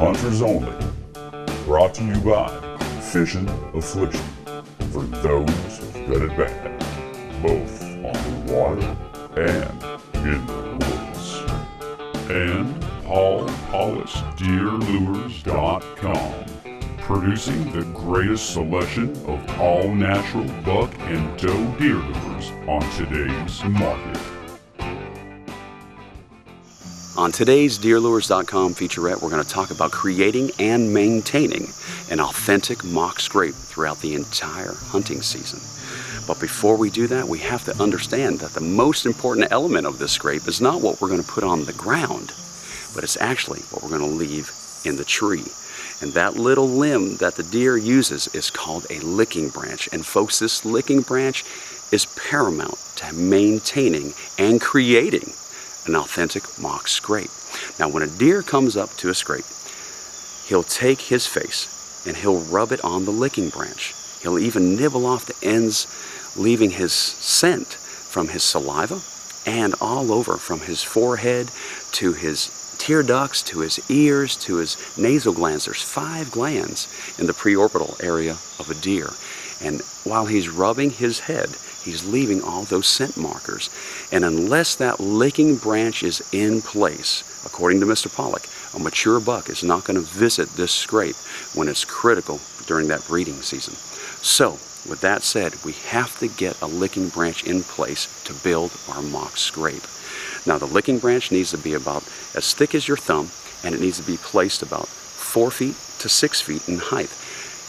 Hunters Only. Brought to you by Fishin, Affliction. For those that it bad, both on the water and in the woods. And Paul Pollick, DeerLures.com. Producing the greatest selection of all natural buck and doe deer lures on today's market. On today's DeerLures.com featurette, we're going to talk about creating and maintaining an authentic mock scrape throughout the entire hunting season. But before we do that, we have to understand that the most important element of this scrape is not what we're going to put on the ground, but it's actually what we're going to leave in the tree. And that little limb that the deer uses is called a licking branch. And folks, this licking branch is paramount to maintaining and creating an authentic mock scrape. Now, when a deer comes up to a scrape, he'll take his face and he'll rub it on the licking branch. He'll even nibble off the ends, leaving his scent from his saliva and all over, from his forehead to his tear ducts, to his ears, to his nasal glands. There's 5 glands in the preorbital area of a deer. And while he's rubbing his head, he's leaving all those scent markers. And unless that licking branch is in place, according to Mr. Pollick, a mature buck is not going to visit this scrape when it's critical during that breeding season. So, with that said, we have to get a licking branch in place to build our mock scrape. Now, the licking branch needs to be about as thick as your thumb, and it needs to be placed about 4 feet to 6 feet in height.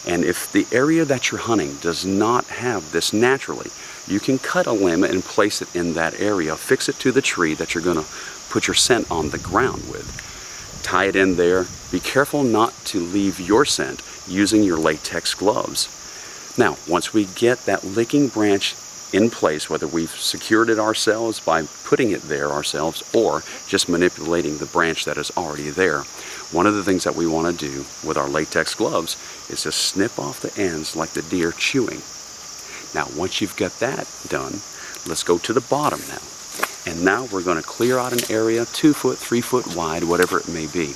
And if the area that you're hunting does not have this naturally, you can cut a limb and place it in that area, fix it to the tree that you're going to put your scent on the ground with. Tie it in there. Be careful not to leave your scent using your latex gloves. Now, once we get that licking branch in place, whether we've secured it ourselves by putting it there ourselves or just manipulating the branch that is already there, one of the things that we want to do with our latex gloves is to snip off the ends like the deer chewing. Now, once you've got that done, let's go to the bottom now. And now we're going to clear out an area 2 foot, 3 foot wide, whatever it may be.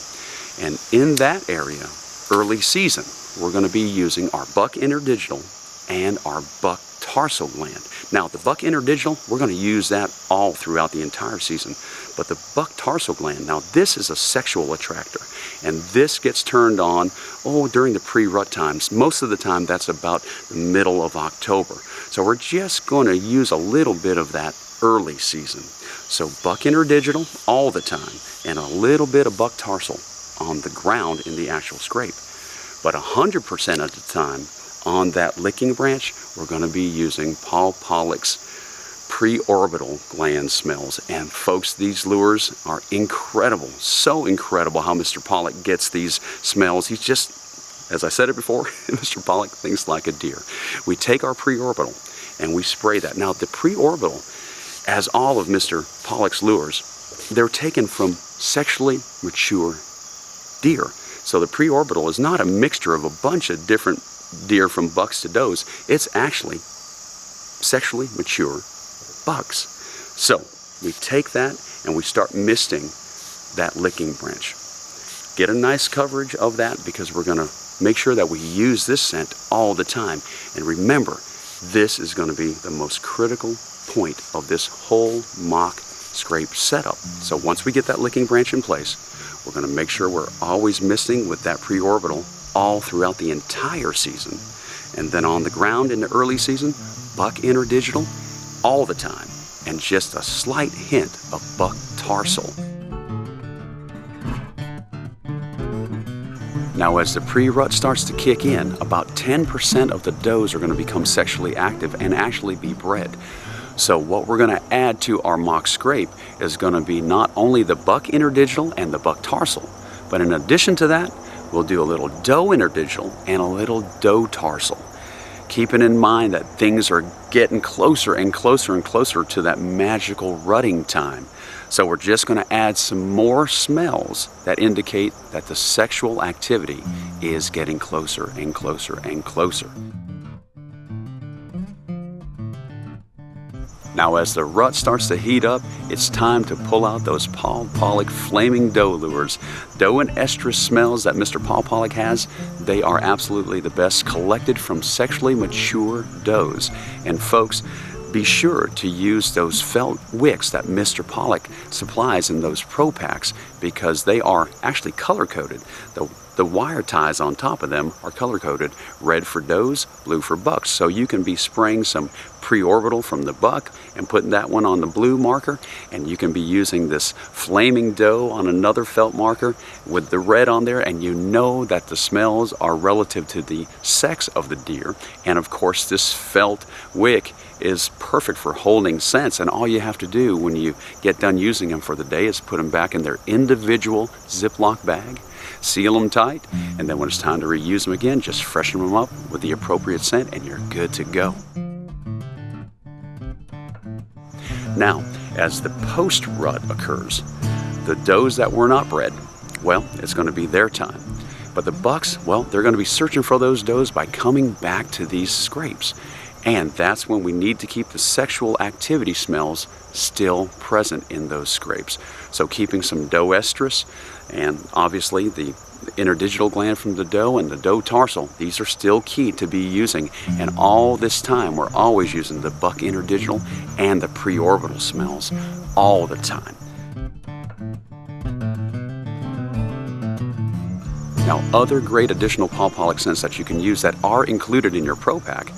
And in that area, early season, we're going to be using our buck interdigital and our buck tarsal gland. Now, the buck interdigital, we're going to use that all throughout the entire season. But the buck tarsal gland, now this is a sexual attractor. And this gets turned on, during the pre-rut times. Most of the time, that's about the middle of October. So we're just going to use a little bit of that early season. So buck interdigital all the time, and a little bit of buck tarsal on the ground in the actual scrape. But 100% of the time, on that licking branch, we're going to be using Paul Pollick's pre-orbital gland smells. And folks, these lures are incredible. So incredible how Mr. Pollick gets these smells. He's just, as I said it before, Mr. Pollick thinks like a deer. We take our pre-orbital and we spray that. Now, the pre-orbital, as all of Mr. Pollick's lures, they're taken from sexually mature deer. So the pre-orbital is not a mixture of a bunch of different deer from bucks to does. It's actually sexually mature bucks. So we take that and we start misting that licking branch. Get a nice coverage of that because we're going to make sure that we use this scent all the time. And remember, this is going to be the most critical point of this whole mock scrape setup. So once we get that licking branch in place, we're going to make sure we're always misting with that pre-orbital all throughout the entire season. And then on the ground in the early season, buck interdigital all the time, and just a slight hint of buck tarsal. Now, as the pre-rut starts to kick in, about 10% of the does are going to become sexually active and actually be bred. So what we're going to add to our mock scrape is going to be not only the buck interdigital and the buck tarsal, but in addition to that, we'll do a little doe interdigital and a little doe tarsal. Keeping in mind that things are getting closer and closer and closer to that magical rutting time. So we're just going to add some more smells that indicate that the sexual activity is getting closer and closer and closer. Now as the rut starts to heat up, it's time to pull out those Paul Pollick flaming doe lures. Doe and estrus smells that Mr. Paul Pollick has, they are absolutely the best, collected from sexually mature does. And folks, be sure to use those felt wicks that Mr. Pollick supplies in those Pro-Paks, because they are actually color-coded. The wire ties on top of them are color-coded, red for does, blue for bucks. So you can be spraying some pre-orbital from the buck and putting that one on the blue marker, and you can be using this flaming doe on another felt marker with the red on there, and you know that the smells are relative to the sex of the deer. And of course, this felt wick is perfect for holding scents, and all you have to do when you get done using them for the day is put them back in their individual Ziploc bag, seal them tight, and then when it's time to reuse them again, just freshen them up with the appropriate scent and you're good to go. Now, as the post-rut occurs, the does that were not bred, well, it's going to be their time. But the bucks, well, they're going to be searching for those does by coming back to these scrapes. And that's when we need to keep the sexual activity smells still present in those scrapes. So keeping some doe estrus, and obviously the interdigital gland from the doe and the doe tarsal, these are still key to be using. And all this time we're always using the buck interdigital and the preorbital smells all the time. Now, other great additional Paul Pollick scents that you can use that are included in your Pro-Pak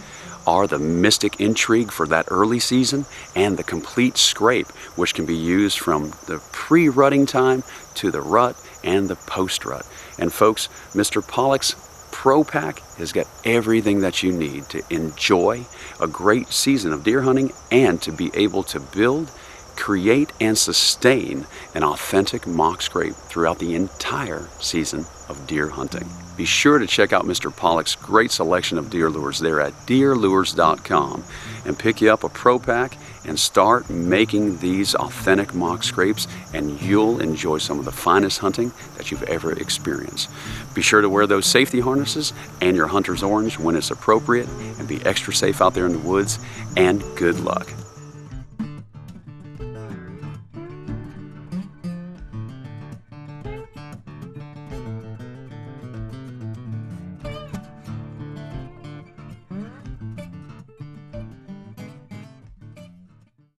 are the Mystic Intrigue for that early season, and the Complete Scrape, which can be used from the pre-rutting time to the rut and the post-rut. And folks, Mr. Pollick's Pro-Pak has got everything that you need to enjoy a great season of deer hunting and to be able to build, create, and sustain an authentic mock scrape throughout the entire season of deer hunting. Be sure to check out Mr. Pollick's great selection of deer lures there at deerlures.com and pick you up a Pro-Pak and start making these authentic mock scrapes, and you'll enjoy some of the finest hunting that you've ever experienced. Be sure to wear those safety harnesses and your hunter's orange when it's appropriate, and be extra safe out there in the woods, and good luck.